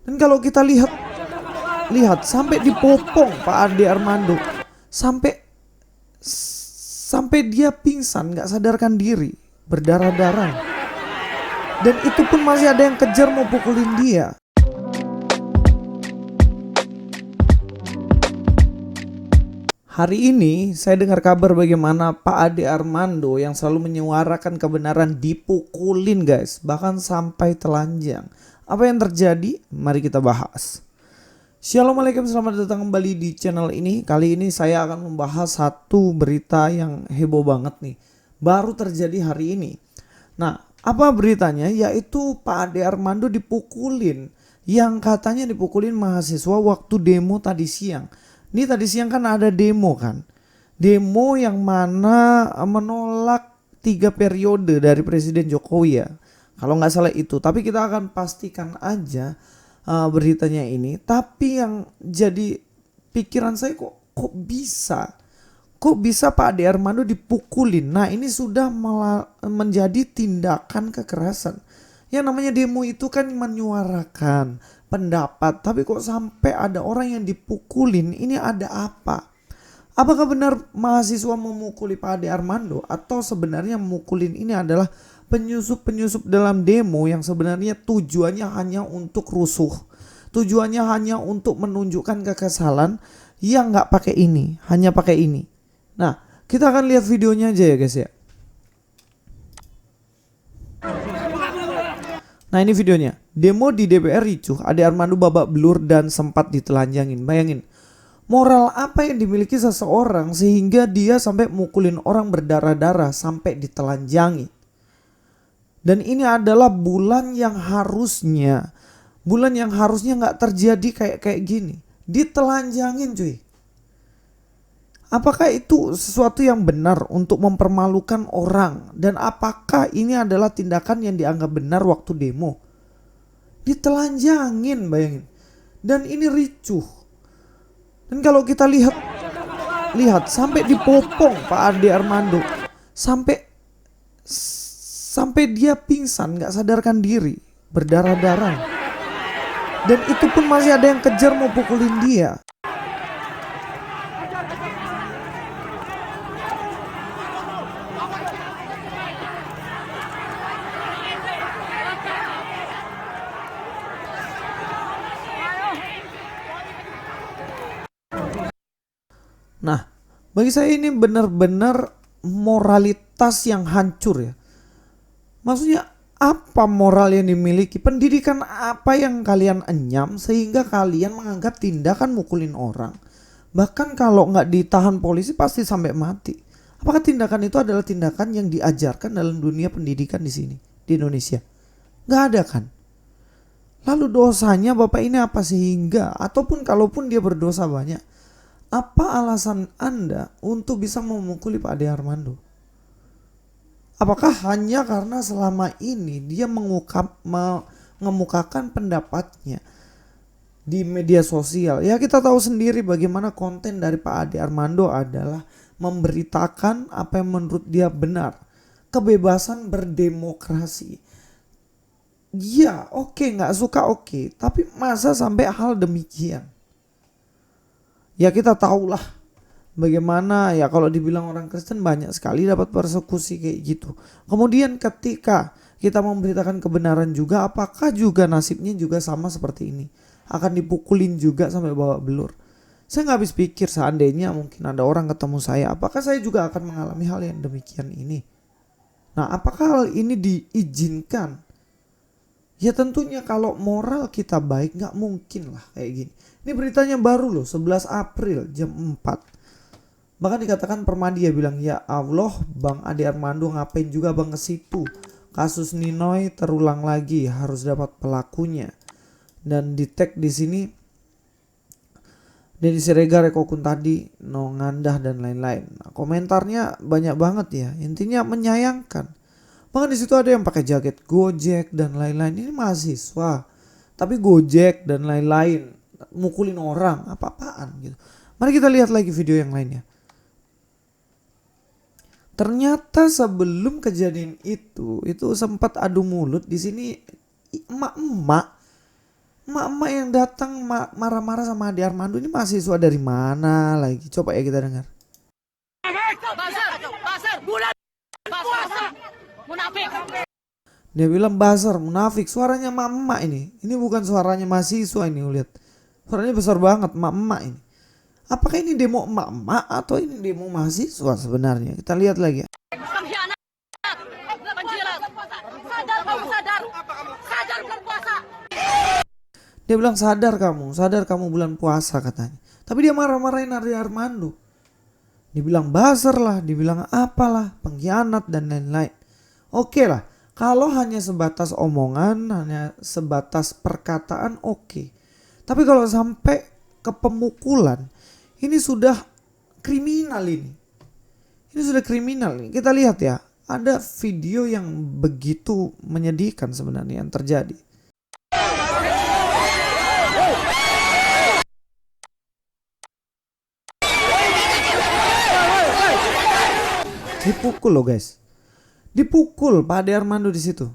Dan kalau kita lihat sampai dipopong Pak Ade Armando, sampai sampai dia pingsan, nggak sadarkan diri, berdarah-darah. Dan itu pun masih ada yang kejar mau pukulin dia. Hari ini saya dengar kabar bagaimana Pak Ade Armando yang selalu menyuarakan kebenaran dipukulin guys, bahkan sampai telanjang. Apa yang terjadi? Mari kita bahas. Assalamualaikum, selamat datang kembali di channel ini. Kali ini saya akan membahas satu berita yang heboh banget nih, baru terjadi hari ini. Nah, apa beritanya? Yaitu Pak Ade Armando dipukulin, yang katanya dipukulin mahasiswa waktu demo tadi siang. Ini tadi siang kan ada demo kan, demo yang mana menolak 3 periode dari Presiden Jokowi ya, kalau nggak salah itu. Tapi kita akan pastikan aja beritanya ini. Tapi yang jadi pikiran saya, kok bisa Pak Ade Armando dipukulin. Nah, ini sudah menjadi tindakan kekerasan. Yang namanya demo itu kan menyuarakan pendapat, tapi kok sampai ada orang yang dipukulin. Ini ada apa? Apakah benar mahasiswa memukuli Pak Ade Armando, atau sebenarnya memukulin ini adalah penyusup-penyusup dalam demo yang sebenarnya tujuannya hanya untuk rusuh, tujuannya hanya untuk menunjukkan kekesalan, yang nggak pakai ini, hanya pakai ini. Nah, kita akan lihat videonya aja ya guys ya. Nah, ini videonya. Demo di DPR ricuh, Ade Armando babak belur dan sempat ditelanjangin. Bayangin, moral apa yang dimiliki seseorang sehingga dia sampai mukulin orang berdarah-darah sampai ditelanjangi. Dan ini adalah bulan yang harusnya nggak terjadi kayak gini. Ditelanjangin cuy. Apakah itu sesuatu yang benar untuk mempermalukan orang? Dan apakah ini adalah tindakan yang dianggap benar waktu demo? Ditelanjangin, bayangin. Dan ini ricuh. Dan kalau kita lihat sampai dipopong Pak Ade Armando, sampai dia pingsan, nggak sadarkan diri, berdarah-darah. Dan itu pun masih ada yang kejar mau pukulin dia. Nah, bagi saya ini benar-benar moralitas yang hancur ya. Maksudnya apa moral yang dimiliki? Pendidikan apa yang kalian enyam sehingga kalian menganggap tindakan mukulin orang, bahkan kalau nggak ditahan polisi pasti sampai mati? Apakah tindakan itu adalah tindakan yang diajarkan dalam dunia pendidikan di sini, di Indonesia? Nggak ada kan? Lalu dosanya Bapak ini apa sehingga, ataupun kalaupun dia berdosa banyak, apa alasan Anda untuk bisa memukuli Pak Ade Armando? Apakah hanya karena selama ini dia mengemukakan pendapatnya di media sosial? Ya, kita tahu sendiri bagaimana konten dari Pak Ade Armando adalah memberitakan apa yang menurut dia benar. Kebebasan berdemokrasi. Ya oke, gak suka oke, tapi masa sampai hal demikian? Ya kita tahulah bagaimana ya, kalau dibilang orang Kristen banyak sekali dapat persekusi kayak gitu. Kemudian ketika kita memberitakan kebenaran juga, apakah juga nasibnya juga sama seperti ini? Akan dipukulin juga sampai bawa belur. Saya nggak habis pikir, seandainya mungkin ada orang ketemu saya, apakah saya juga akan mengalami hal yang demikian ini? Nah, apakah hal ini diizinkan? Ya tentunya kalau moral kita baik, nggak mungkin lah kayak gini. Ini beritanya baru loh, 11 April jam 4. Bahkan dikatakan Permadi ya bilang, ya Allah Bang Ade Armando ngapain juga Bang ke situ. Kasus Ninoy terulang lagi, harus dapat pelakunya. Dan di tag di sini Denny Siregar, Eko Kuntadi, No Ngandah dan lain-lain. Nah, komentarnya banyak banget ya. Intinya menyayangkan. Bahkan di situ ada yang pakai jaket Gojek dan lain-lain. Ini mahasiswa, tapi Gojek dan lain-lain, mukulin orang, apa-apaan gitu. Mari kita lihat lagi video yang lainnya. Ternyata sebelum kejadian itu sempat adu mulut di sini. Emak-emak Emak-emak yang datang marah-marah sama Ade Armando ini mahasiswa dari mana lagi? Coba ya kita dengar. Dia bilang bazar, munafik. Suaranya emak-emak ini. Ini bukan suaranya mahasiswa ini, lihat. Suaranya besar banget emak-emak ini. Apakah ini demo emak-emak atau ini demo mahasiswa sebenarnya? Kita lihat lagi ya. Pengkhianat, penjilat, sadar kamu sadar, sadar bulan puasa. Dia bilang sadar kamu bulan puasa katanya. Tapi dia marah-marahin Ade Armando. Dibilang buzzer lah, dibilang apalah, pengkhianat dan lain-lain. Oke lah, kalau hanya sebatas omongan, hanya sebatas perkataan oke. Tapi kalau sampai ke pemukulan, ini sudah kriminal ini. Ini sudah kriminal nih. Kita lihat ya, ada video yang begitu menyedihkan sebenarnya yang terjadi. Dipukul loh guys. Dipukul Pak Ade Armando di situ.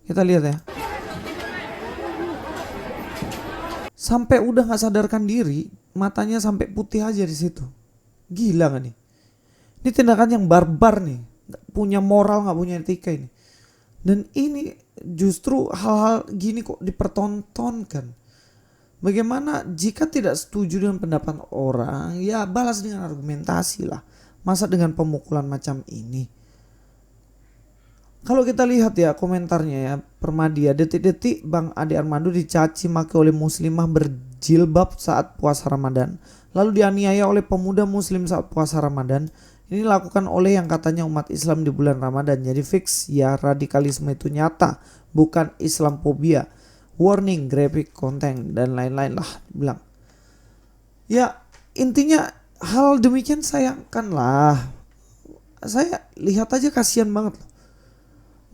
Kita lihat ya. Sampai udah nggak sadarkan diri, matanya sampai putih aja di situ. Gila gak nih? Ini tindakan yang barbar nih. Gak punya moral, gak punya etika ini. Dan ini justru hal-hal gini kok dipertontonkan. Bagaimana jika tidak setuju dengan pendapat orang, ya balas dengan argumentasi lah. Masa dengan pemukulan macam ini? Kalau kita lihat ya komentarnya ya, Permadi ya, detik-detik Bang Ade Armando dicaci maki oleh muslimah berjilbab saat puasa Ramadan. Lalu dianiaya oleh pemuda muslim saat puasa Ramadan. Ini dilakukan oleh yang katanya umat Islam di bulan Ramadan. Jadi fix ya, radikalisme itu nyata, bukan Islamophobia. Warning, graphic content dan lain-lain lah bilang. Ya intinya hal demikian sayangkanlah. Saya lihat aja kasihan banget.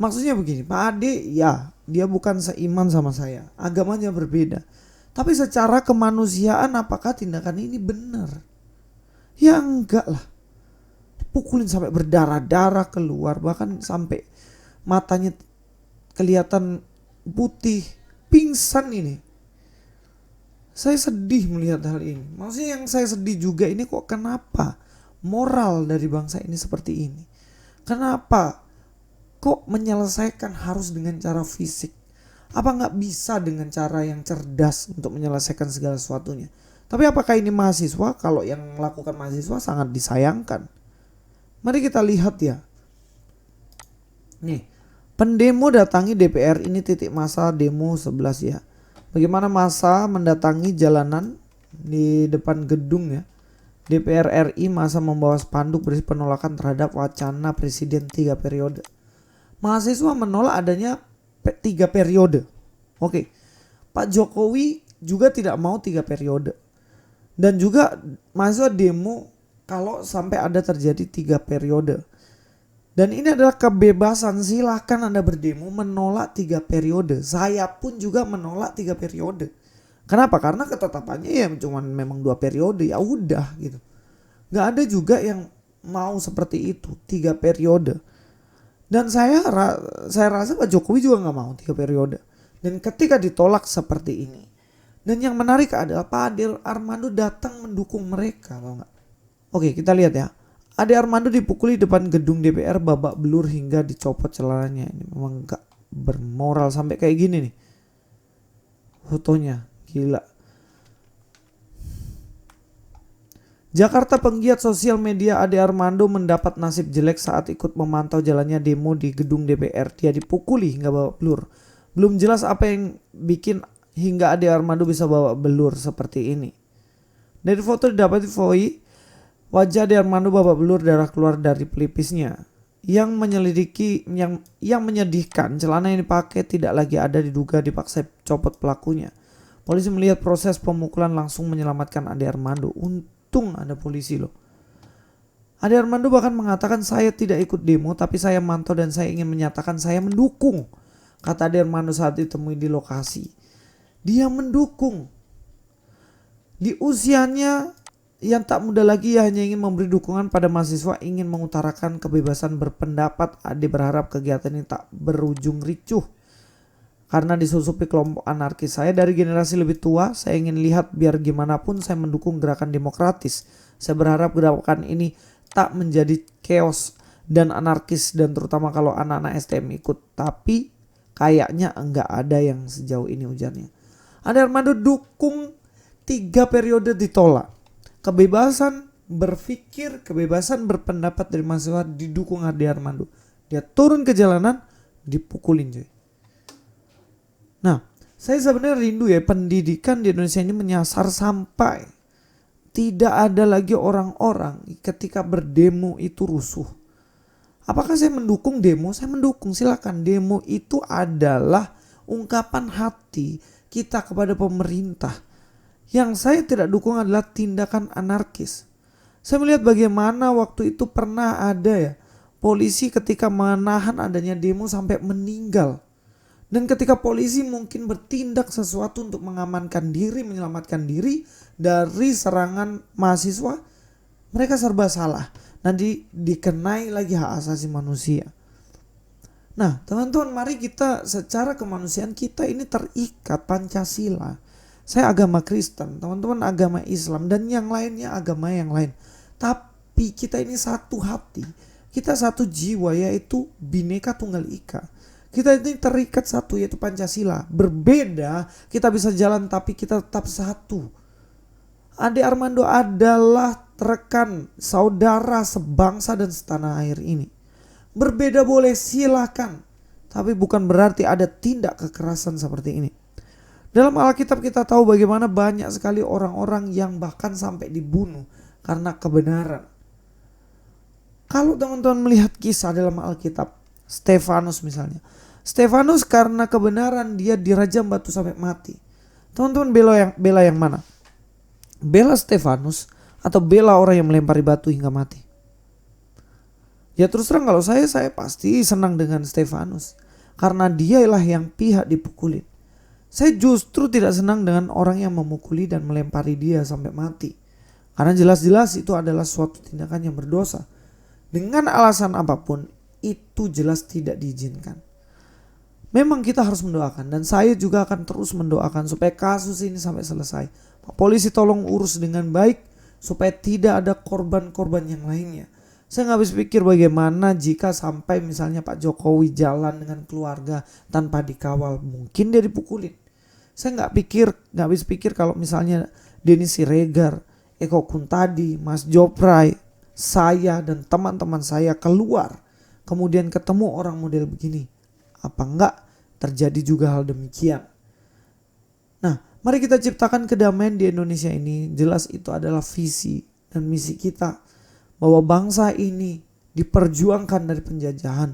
Maksudnya begini, Pak Ade ya dia bukan seiman sama saya, agamanya berbeda. Tapi secara kemanusiaan apakah tindakan ini benar? Ya enggak lah. Pukulin sampai berdarah-darah keluar, bahkan sampai matanya kelihatan putih, pingsan ini. Saya sedih melihat hal ini. Maksudnya yang saya sedih juga ini kok kenapa moral dari bangsa ini seperti ini? Kenapa kok menyelesaikan harus dengan cara fisik? Apa nggak bisa dengan cara yang cerdas untuk menyelesaikan segala sesuatunya? Tapi apakah ini mahasiswa? Kalau yang melakukan mahasiswa sangat disayangkan. Mari kita lihat ya. Nih, pendemo datangi DPR, ini titik masa demo 11 ya. Bagaimana masa mendatangi jalanan di depan gedung ya DPR RI, masa membawa spanduk berisi penolakan terhadap wacana presiden 3 periode. Mahasiswa menolak adanya 3 periode. Oke. Pak Jokowi juga tidak mau 3 periode. Dan juga mahasiswa demo kalau sampai ada terjadi 3 periode. Dan ini adalah kebebasan, silahkan Anda berdemo menolak 3 periode. Saya pun juga menolak 3 periode. Kenapa? Karena ketetapannya ya cuma memang 2 periode, ya udah gitu. Gak ada juga yang mau seperti itu, 3 periode. Dan saya rasa Pak Jokowi juga gak mau 3 periode. Dan ketika ditolak seperti ini, dan yang menarik adalah Pak Ade Armando datang mendukung mereka, tau gak? Oke, kita lihat ya. Ade Armando dipukuli depan gedung DPR, babak belur hingga dicopot celananya. Ini memang gak bermoral sampai kayak gini nih. Fotonya gila. Jakarta, penggiat sosial media Ade Armando mendapat nasib jelek saat ikut memantau jalannya demo di gedung DPR. Dia dipukuli hingga babak belur. Belum jelas apa yang bikin hingga Ade Armando bisa babak belur seperti ini. Dari foto didapati wajah Ade Armando babak belur, darah keluar dari pelipisnya. Yang menyedihkan, celana yang dipakai tidak lagi ada, diduga dipaksa copot pelakunya. Polisi melihat proses pemukulan langsung menyelamatkan Ade Armando. Untung ada polisi loh. Ade Armando bahkan mengatakan, saya tidak ikut demo tapi saya mantau dan saya ingin menyatakan saya mendukung. Kata Ade Armando saat ditemui di lokasi. Dia mendukung. Di usianya yang tak muda lagi, ia hanya ingin memberi dukungan pada mahasiswa, ingin mengutarakan kebebasan berpendapat. Ade berharap kegiatan ini tak berujung ricuh. Karena disusupi kelompok anarkis. Saya dari generasi lebih tua, saya ingin lihat biar gimana pun saya mendukung gerakan demokratis. Saya berharap gerakan ini tak menjadi chaos dan anarkis, dan terutama kalau anak-anak STM ikut. Tapi kayaknya enggak ada yang sejauh ini, ujarnya. Ade Armando dukung 3 periode ditolak. Kebebasan berpikir, kebebasan berpendapat dari mahasiswa didukung Ade Armando. Dia turun ke jalanan, dipukulin cuy. Nah, saya sebenarnya rindu ya pendidikan di Indonesia ini menyasar sampai tidak ada lagi orang-orang ketika berdemo itu rusuh. Apakah saya mendukung demo? Saya mendukung, silakan. Demo itu adalah ungkapan hati kita kepada pemerintah. Yang saya tidak dukung adalah tindakan anarkis. Saya melihat bagaimana waktu itu pernah ada ya polisi ketika menahan adanya demo sampai meninggal. Dan ketika polisi mungkin bertindak sesuatu untuk mengamankan diri, menyelamatkan diri dari serangan mahasiswa, mereka serba salah. Nanti dikenai lagi hak asasi manusia. Nah teman-teman, mari kita secara kemanusiaan kita ini terikat Pancasila. Saya agama Kristen, teman-teman agama Islam, dan yang lainnya agama yang lain. Tapi kita ini satu hati, kita satu jiwa, yaitu Bhinneka Tunggal Ika. Kita ini terikat satu, yaitu Pancasila. Berbeda, kita bisa jalan tapi kita tetap satu. Ade Armando adalah rekan, saudara sebangsa dan setanah air ini. Berbeda boleh, silakan. Tapi bukan berarti ada tindak kekerasan seperti ini. Dalam Alkitab kita tahu bagaimana banyak sekali orang-orang yang bahkan sampai dibunuh karena kebenaran. Kalau teman-teman melihat kisah dalam Alkitab, Stefanus misalnya. Stefanus karena kebenaran dia dirajam batu sampai mati. Teman-teman bela yang mana? Bela Stefanus atau bela orang yang melempari batu hingga mati? Ya terus terang kalau saya pasti senang dengan Stefanus. Karena dialah yang pihak dipukulin. Saya justru tidak senang dengan orang yang memukuli dan melempari dia sampai mati. Karena jelas-jelas itu adalah suatu tindakan yang berdosa. Dengan alasan apapun itu jelas tidak diizinkan. Memang kita harus mendoakan, dan saya juga akan terus mendoakan supaya kasus ini sampai selesai. Pak polisi tolong urus dengan baik supaya tidak ada korban-korban yang lainnya. Saya nggak habis pikir bagaimana jika sampai misalnya Pak Jokowi jalan dengan keluarga tanpa dikawal, mungkin dia dipukulin. Saya nggak habis pikir kalau misalnya Denny Siregar, Eko Kuntadi, Mas Jopray, saya dan teman-teman saya keluar, kemudian ketemu orang model begini. Apa enggak terjadi juga hal demikian? Nah, mari kita ciptakan kedamaian di Indonesia ini. Jelas itu adalah visi dan misi kita. Bahwa bangsa ini diperjuangkan dari penjajahan.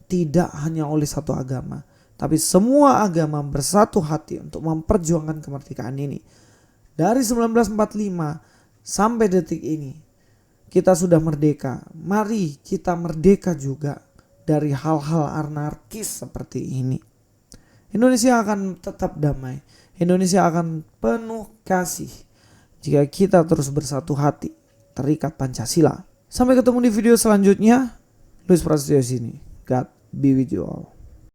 Tidak hanya oleh satu agama. Tapi semua agama bersatu hati untuk memperjuangkan kemerdekaan ini. Dari 1945 sampai detik ini. Kita sudah merdeka. Mari kita merdeka juga dari hal-hal anarkis seperti ini. Indonesia akan tetap damai. Indonesia akan penuh kasih jika kita terus bersatu hati, terikat Pancasila. Sampai ketemu di video selanjutnya. Luis Prasetyo sini. God be with you all.